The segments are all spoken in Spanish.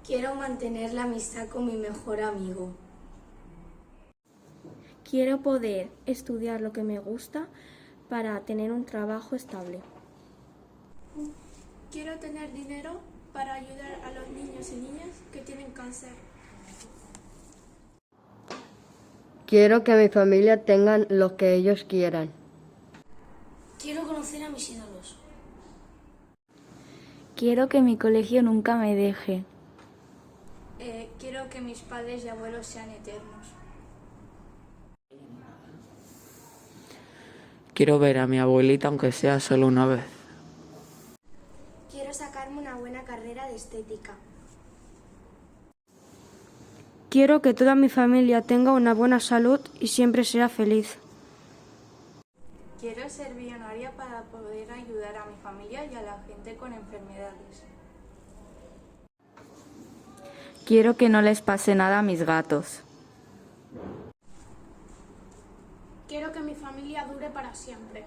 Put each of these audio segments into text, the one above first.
Quiero mantener la amistad con mi mejor amigo. Quiero poder estudiar lo que me gusta para tener un trabajo estable. Quiero tener dinero para ayudar a los niños y niñas que tienen cáncer. Quiero que mi familia tengan lo que ellos quieran. Quiero conocer a mis ídolos. Quiero que mi colegio nunca me deje. Quiero que mis padres y abuelos sean eternos. Quiero ver a mi abuelita aunque sea solo una vez. Quiero sacarme una buena carrera de estética. Quiero que toda mi familia tenga una buena salud y siempre sea feliz. Quiero ser millonaria para poder ayudar a mi familia y a la gente con enfermedades. Quiero que no les pase nada a mis gatos. Quiero que mi familia dure para siempre.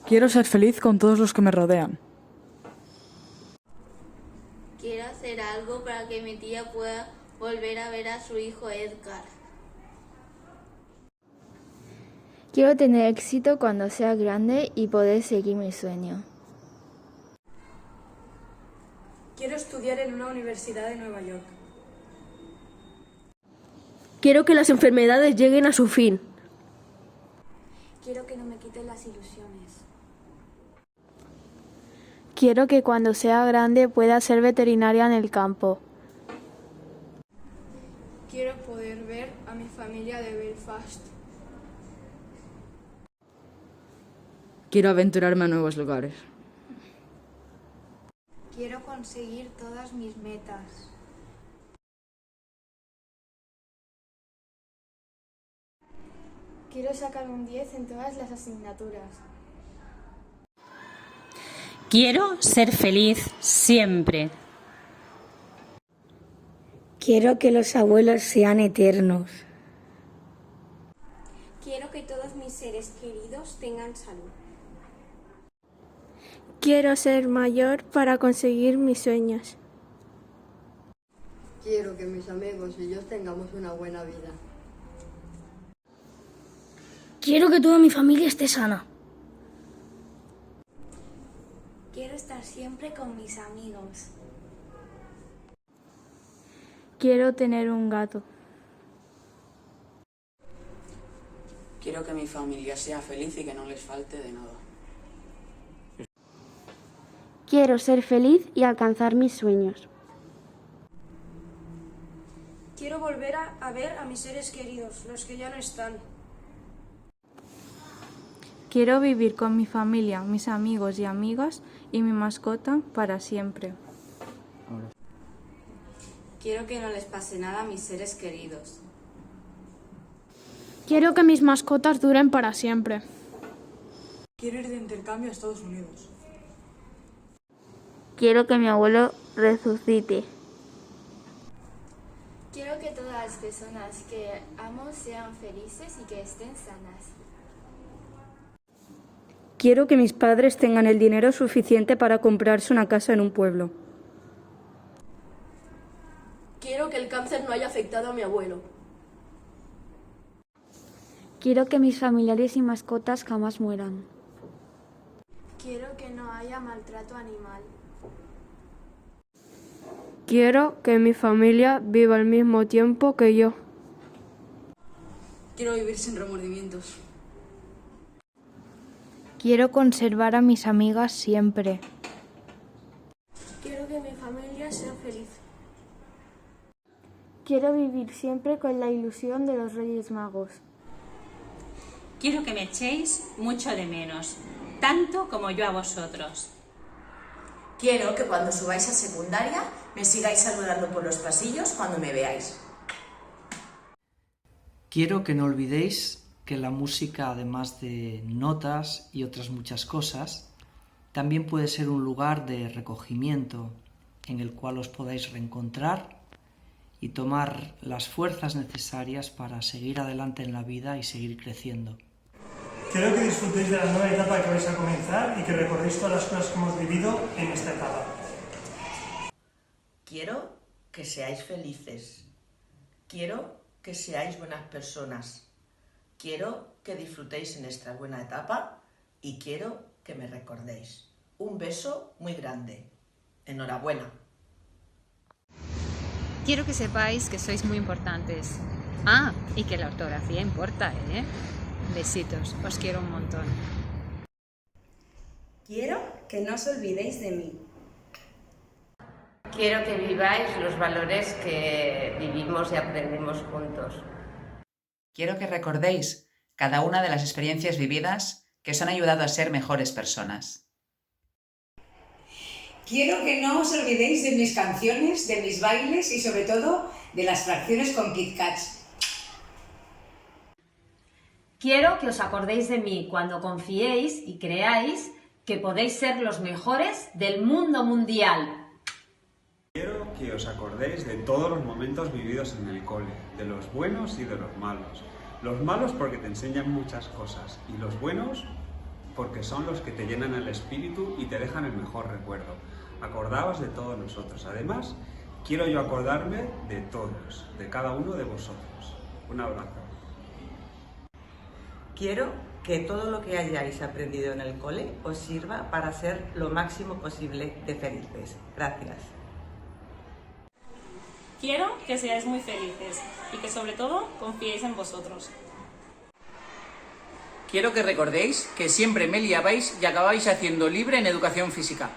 Quiero ser feliz con todos los que me rodean. Quiero hacer algo para que mi tía pueda volver a ver a su hijo Edgar. Quiero tener éxito cuando sea grande y poder seguir mi sueño. Quiero estudiar en una universidad de Nueva York. Quiero que las enfermedades lleguen a su fin. Quiero que no me quiten las ilusiones. Quiero que cuando sea grande pueda ser veterinaria en el campo. Quiero poder ver a mi familia de Belfast. Quiero aventurarme a nuevos lugares. Quiero conseguir todas mis metas. Quiero sacar un 10 en todas las asignaturas. Quiero ser feliz siempre. Quiero que los abuelos sean eternos. Quiero que todos mis seres queridos tengan salud. Quiero ser mayor para conseguir mis sueños. Quiero que mis amigos y yo tengamos una buena vida. Quiero que toda mi familia esté sana. Quiero estar siempre con mis amigos. Quiero tener un gato. Quiero que mi familia sea feliz y que no les falte de nada. Quiero ser feliz y alcanzar mis sueños. Quiero volver a ver a mis seres queridos, los que ya no están. Quiero vivir con mi familia, mis amigos y amigas y mi mascota para siempre. Quiero que no les pase nada a mis seres queridos. Quiero que mis mascotas duren para siempre. Quiero ir de intercambio a Estados Unidos. Quiero que mi abuelo resucite. Quiero que todas las personas que amo sean felices y que estén sanas. Quiero que mis padres tengan el dinero suficiente para comprarse una casa en un pueblo. Quiero que el cáncer no haya afectado a mi abuelo. Quiero que mis familiares y mascotas jamás mueran. Quiero que no haya maltrato animal. Quiero que mi familia viva al mismo tiempo que yo. Quiero vivir sin remordimientos. Quiero conservar a mis amigas siempre. Quiero que mi familia sea feliz. Quiero vivir siempre con la ilusión de los Reyes Magos. Quiero que me echéis mucho de menos, tanto como yo a vosotros. Quiero que cuando subáis a secundaria me sigáis saludando por los pasillos cuando me veáis. Quiero que no olvidéis que la música, además de notas y otras muchas cosas, también puede ser un lugar de recogimiento en el cual os podáis reencontrar y tomar las fuerzas necesarias para seguir adelante en la vida y seguir creciendo. Quiero que disfrutéis de la nueva etapa que vais a comenzar y que recordéis todas las cosas que hemos vivido en esta etapa. Quiero que seáis felices. Quiero que seáis buenas personas. Quiero que disfrutéis en esta buena etapa y quiero que me recordéis. Un beso muy grande. Enhorabuena. Quiero que sepáis que sois muy importantes. Ah, y que la ortografía importa, ¿eh? Besitos, os quiero un montón. Quiero que no os olvidéis de mí. Quiero que viváis los valores que vivimos y aprendimos juntos. Quiero que recordéis cada una de las experiencias vividas que os han ayudado a ser mejores personas. Quiero que no os olvidéis de mis canciones, de mis bailes y sobre todo de las fracciones con Kit Kats. Quiero que os acordéis de mí cuando confiéis y creáis que podéis ser los mejores del mundo mundial. Quiero que os acordéis de todos los momentos vividos en el cole, de los buenos y de los malos. Los malos porque te enseñan muchas cosas y los buenos porque son los que te llenan el espíritu y te dejan el mejor recuerdo. Acordaos de todos nosotros. Además, quiero yo acordarme de todos, de cada uno de vosotros. Un abrazo. Quiero que todo lo que hayáis aprendido en el cole os sirva para ser lo máximo posible de felices. Gracias. Quiero que seáis muy felices y que sobre todo confiéis en vosotros. Quiero que recordéis que siempre me liabais y acabáis haciendo libre en educación física.